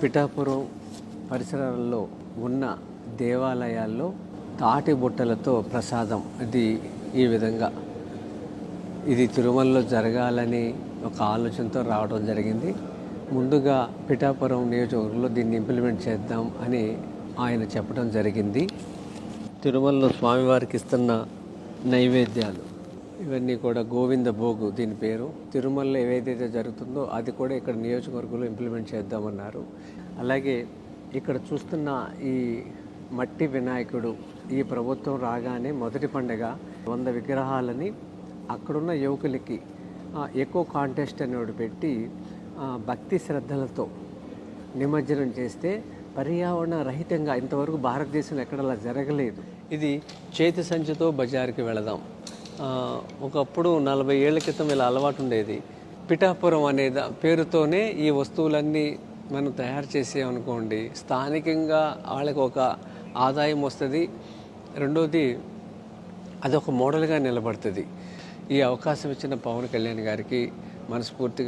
పిఠాపురం పరిసరాల్లో ఉన్న దేవాలయాల్లో తాటి బుట్టలతో ప్రసాదం ఈ విధంగా ఇది తిరుమలలో జరగాలని ఒక ఆలోచనతో రావడం జరిగింది. ముందుగా పిఠాపురం నియోజకవర్గంలో దీన్ని ఇంప్లిమెంట్ చేద్దాం అని ఆయన చెప్పడం జరిగింది. తిరుమలలో స్వామివారికి ఇస్తున్న నైవేద్యాలు ఇవన్నీ కూడా గోవింద భోగు దీని పేరు. తిరుమలలో ఏదైతే జరుగుతుందో అది కూడా ఇక్కడ నియోజకవర్గంలో ఇంప్లిమెంట్ చేద్దామన్నారు. అలాగే ఇక్కడ చూస్తున్న ఈ మట్టి వినాయకుడు ఈ ప్రభుత్వం రాగానే మొదటి పండుగ 100 విగ్రహాలని అక్కడున్న యువకులకి ఎక్కువ కాంటెస్ట్ అనేవాడు పెట్టి భక్తి శ్రద్ధలతో నిమజ్జనం చేస్తే పర్యావరణ రహితంగా ఇంతవరకు భారతదేశంలో ఎక్కడలా జరగలేదు. ఇది చేతి సంచితో బజారుకి వెళదాం. ఒకప్పుడు 40 ఏళ్ల క్రితం ఇలా అలవాటు ఉండేది. పిఠాపురం అనే పేరుతోనే ఈ వస్తువులన్నీ మనం తయారు చేసామనుకోండి, స్థానికంగా వాళ్ళకి ఒక ఆదాయం వస్తుంది. రెండోది అదొక మోడల్గా నిలబడుతుంది. ఈ అవకాశం ఇచ్చిన పవన్ కళ్యాణ్ గారికి మనస్ఫూర్తిగా